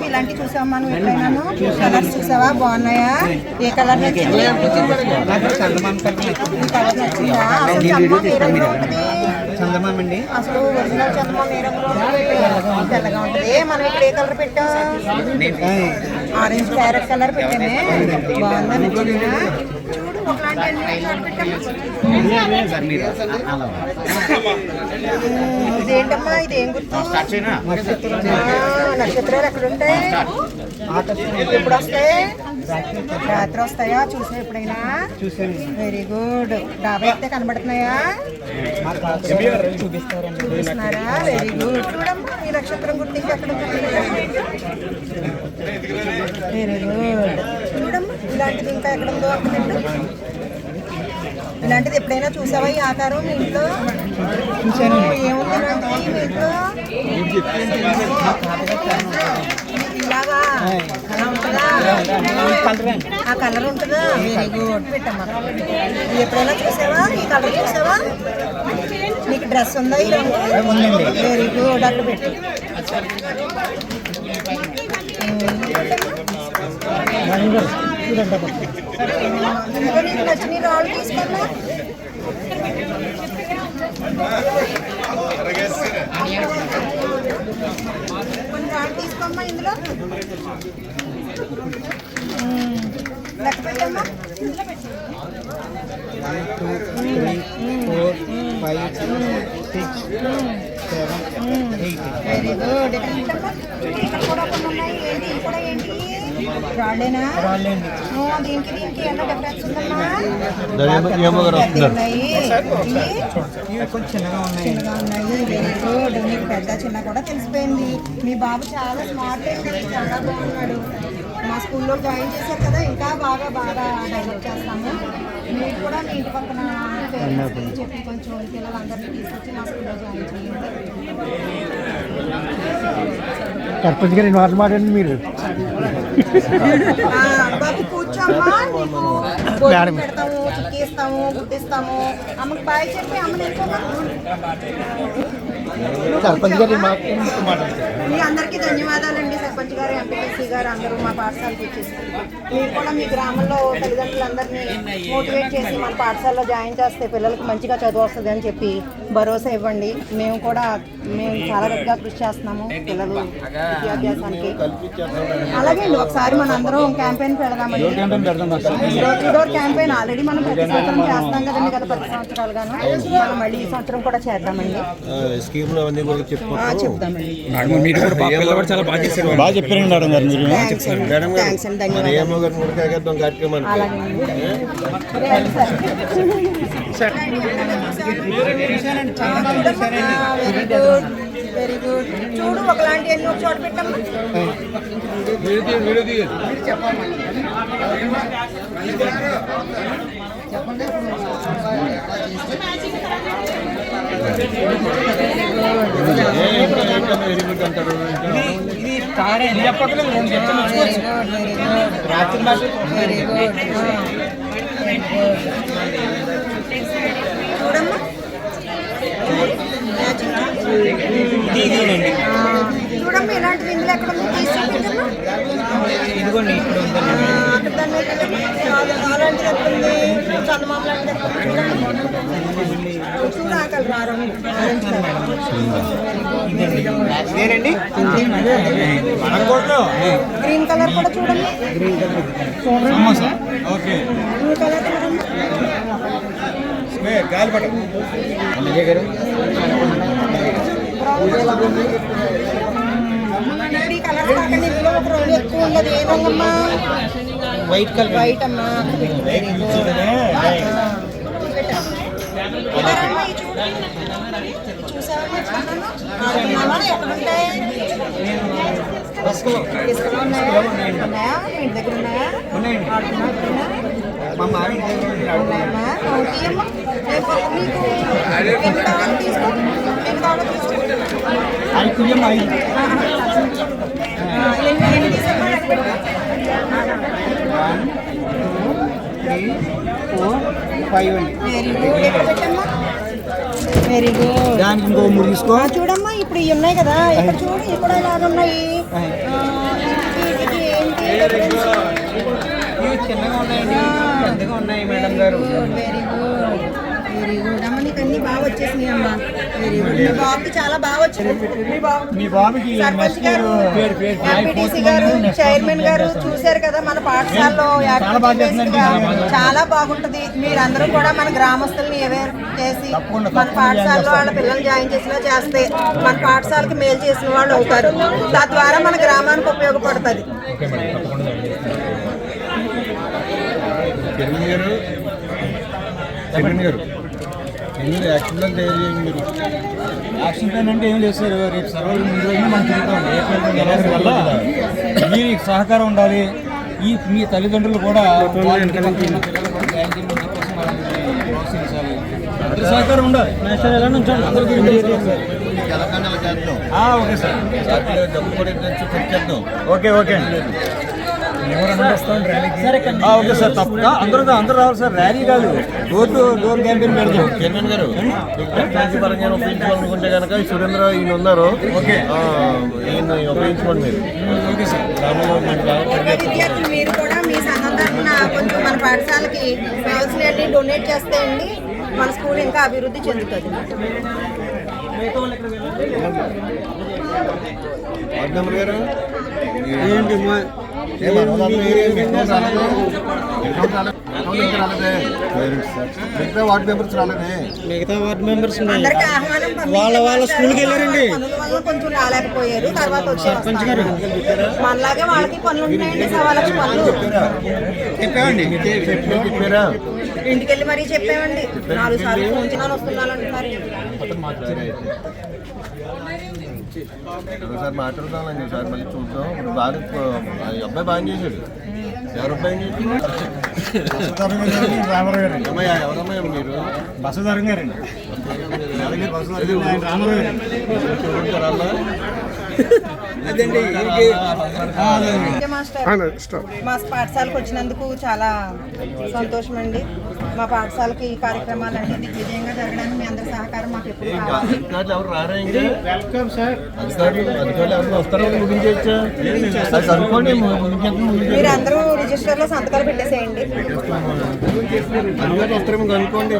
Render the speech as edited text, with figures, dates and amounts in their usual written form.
ఇలాంటి చూసావా నువ్వు ఎప్పుడైనాను? కలర్స్ చూసావా? బాగున్నాయా? ఏ కలర్ నచ్చింది? ఈ కలర్ నచ్చిందా? అసలు చందమామ ఏ రంగులో ఉంటుంది? అసలు ఒరిజినల్ చందమామ ఏ రంగులో ఉంటుంది? తెల్లగా ఉంటుంది. మనం ఇక్కడ ఏ కలర్ పెట్టాం? ఆరెంజ్ క్యారెట్ కలర్ పెట్టామే. బాగుందా? నచ్చిందా? చూడు ఒకలాంటి ఇదేంటమ్మా? ఇదేం గుర్తు? నక్షత్రాలు ఎక్కడ ఉంటాయి? ఎప్పుడు వస్తాయి? రాత్రి వస్తాయా? చూసా ఎప్పుడైనా? Very good. డాబా ఎక్కితే కనబడుతున్నాయా? చూపిస్తున్నారా? Very good. చూడమ్మా ఈ నక్షత్రం గుర్తింపు ఎక్కడ ఉంటుంది? Very good. చూడమ్మా ఇలాంటిది ఇంకా ఎక్కడ ఉందో అక్కడ. ఇలాంటిది ఎప్పుడైనా చూసావా? ఈ ఆకారం మీ ఇంట్లో ఏముంది? ఇలాంటిది మీ ఇంట్లో ఇలాగా అలా ఉంటుందా? ఆ కలర్ ఉంటుందా? Very good. పెట్టమ్మా. ఇది ఎప్పుడైనా చూసావా? ఈ కలర్ చూసావా? నీకు డ్రెస్ ఉందా ఈ రంగు? Very good. అక్కడ పెట్టు. నీకు నచ్చిన రాళ్ళు తీసుకున్నా? కొన్ని రాళ్ళు తీసుకోమ్మా. ఇందులో లెక్క పెట్టమ్మా. ఇందులో పెట్టు. 1 2 3 4 5 6 7 8. Very good. ఇక్కడ కూడా కొన్ని ఉన్నాయి. ఏంటి? ఇవి కూడా ఏంటి? రాళ్ళేనా? దీనికి దీనికి ఏమన్నా డిఫరెన్స్ ఉందమ్మా? చిన్నగా ఉన్నాయి. Very good. మీకు పెద్ద చిన్న కూడా తెలిసిపోయింది. మీ బాబు చాలా స్మార్ట్ అయింది. చాలా బాగున్నాడు. మా స్కూల్లో జాయిన్ చేశారు కదా, ఇంకా బాగా డెవలప్ చేస్తాము. మీరు కూడా మీ ఇంటి పక్కన పేరెంట్స్కి చెప్పి కొంచెం పిల్లలందరినీ తీసుకొచ్చి మా స్కూల్లో జాయిన్ చేయండి. సర్పంచ్ గారు ఎన్ని మాటలు మాట్లాడండి మీరు. బాబు కూర్చోమ్మా. నీకు భోజనం పెడతాము, చుక్కిస్తాము, గుడ్డిస్తాము. అమ్మకి బాయ్ చెప్పి అమ్మని వెళ్ళిపోమా. సర్పంచ్ గారు మీ అందరికీ ధన్యవాదాలండి. సర్పంచ్ గారు, ఎంపీఎస్సీ గారు అందరూ మా పాఠశాలకు వచ్చేసారు. మీరు కూడా మీ గ్రామంలో తల్లిదండ్రులందరినీ మోటివేట్ చేసి మన పాఠశాలలో జాయిన్ చేస్తే పిల్లలకు మంచిగా చదువు వస్తుంది అని చెప్పి భరోసా ఇవ్వండి. మేము చాలా గట్టిగా కృషి చేస్తున్నాము పిల్లలు విద్యాభ్యాసానికి. అలాగే అండి, ఒకసారి మన అందరం క్యాంపెయిన్ పెడదామండి. డోర్ క్యాంపెయిన్ ఆల్రెడీ మనం ప్రతి సంవత్సరం చేస్తాం కదండి, గత 10 సంవత్సరాలుగాను. మనం మళ్ళీ ఈ సంవత్సరం కూడా చేద్దామండి. చెప్తామండి. బాగా చెప్పారండి మేడం గారు మీరు. థ్యాంక్స్ అండి, ధన్యవాదాలు. Very good. చూడు ఒకలాంటి అన్ని ఒక చోట పెట్టమ్మా. చూడమ్మా ఇలాంటిది ఇందులో ఎక్కడ ఇదిగోండి అలాంటిది ఎక్కడుంది? చందమామ లాంటిది చూడు. ఆకలి గ్రీన్ కలర్ కూడా చూడండి. బ్లూ కలర్ చూడండి. ఈ కలర్ కాకుండా ఇందులో ఒక రంగు ఎక్కువ ఉన్నది. ఏ రంగమ్మా? White colour. వైట్ అమ్మా. చూసావమ్మా ఎక్కడుంటాయి? ఇసుకలో ఉన్నాయా? మీ ఇంటి దగ్గర ఉన్నాయా? ఉన్నాయమ్మా. మీకు ఎన్ని కావాలో తీసుకో. ఎన్ని కావాలో తీసుకో. ఎన్ని తీసుకోమా? 1 2 3 4 5 అండి. Very good. ఎక్కడ పెట్టమ్మా? Very good. దానికి ఇంకో 3 తీసుకో. చూడమ్మా ఇప్పుడు ఇవి ఉన్నాయి కదా, ఇక్కడ చూడు ఇక్కడ ఇలాగ ఉన్నాయి. ఇవి చిన్నగా ఉన్నాయండి, పెద్దగా ఉన్నాయి మేడం గారు. వెరీ గుడ్, వెరీ గుడ్ అమ్మ. నీకు అన్ని బాగా వచ్చేసినాయి అమ్మా. Very good. మీ బాబుకి చాలా బాగా వచ్చింది. మీ బాబుకి సర్పంచ్ గారు, పేరు ఎంపీటీసీ గారు, చైర్మన్ గారు చూశారు కదా మన పాఠశాలలో యాక్టివిటీస్ చాలా బాగుంటది. మీరందరూ కూడా మన గ్రామస్తుల్ని అవేర్ చేసి మన పాఠశాలలో వాళ్ళ పిల్లలు జాయిన్ చేసినా చేస్తే మన పాఠశాలకి మేలు చేసిన వాళ్ళు అవుతారు. తద్వారా మన గ్రామానికి ఉపయోగపడుతుంది. యాక్షన్ ప్లాన్ అంటే ఏం లేదు సార్. రేపు సర్వర్ ముందు రోజున మనం తిరుగుతామండి. ఏప్రిల్ నెలాఖరు వల్ల మీకు సహకారం ఉండాలి. మీ తల్లిదండ్రులు కూడా పిల్లలు కూడా జాయిన్ చేయడం కోసం వాళ్ళని ప్రోత్సహించాలి. అందరి సహకారం ఉండాలి. సార్ ఎలా నుంచి ఓకే సార్, ఓకే ఓకే అండి. ఓకే సార్, తప్పకుండా అందరూ రావాలి సార్. ర్యాలీ కాదు, డోర్ టు డోర్ క్యాంపెయిన్ పెడతాం. చైర్మన్ గారు పరంగా ఉపయోగించుకోవాలనుకుంటే కనుక ఈ సురేంద్ర ఈయన ఉన్నారు. ఓకే, ఈయన ఉపయోగించుకోండి మీరు. ఓకే, విద్యార్థులు మీరు కూడా మీ సంఘం తరఫున కొంచెం మన పాఠశాలకి కావాల్సినవన్నీ డొనేట్ చేస్తే అండి మన స్కూల్ ఇంకా అభివృద్ధి చెందుతుంది. వార్డు మెంబర్ గారు మిగతా వార్డు మెంబర్స్ రాలేదే. మిగతా వార్డు మెంబర్స్ అందరికీ ఆహ్వానం వాళ్ళ స్కూల్కి వెళ్ళారండి. పనుల వల్ల కొంచెం రాలేకపోయారు. తర్వాత వచ్చి మనలాగే వాళ్ళకి పనులు ఉంటాయండి. సవాళ్ళకి పనులు చెప్పామండి. చెప్పారా? ఇంటికి వెళ్ళి మరీ చెప్పామండి. 4 సార్లు ఫోన్ చేయని వస్తున్నాను అంటున్నారు. ఒకసారి మాట్లాడదామండి, ఒకసారి మళ్ళీ చూద్దాం. ఇప్పుడు బాగా అబ్బాయి బాగా చేశాడు. ఎవరు అబ్బాయి రామారావు గారు, ఎవరమ్మాయి మీరు? బసధారం గారండి. మా పాఠశాలకు వచ్చినందుకు చాలా సంతోషం అండి. మా పాఠశాలకి ఈ కార్యక్రమాలన్నీ దిగ్విజయంగా జరగడానికి మీ అందరి సహకారం మాకు ఎప్పుడు కావాలి. అధికారులు ఎవరు రారా? ఇంకా అధికారులు ఎవరు వస్తారో ముగించచ్చా? అనుకోండి, మీరు అందరూ రిజిస్టర్లో సంతకాలు పెట్టేసేయండి. అధికారులు వస్తారేమో అనుకోండి.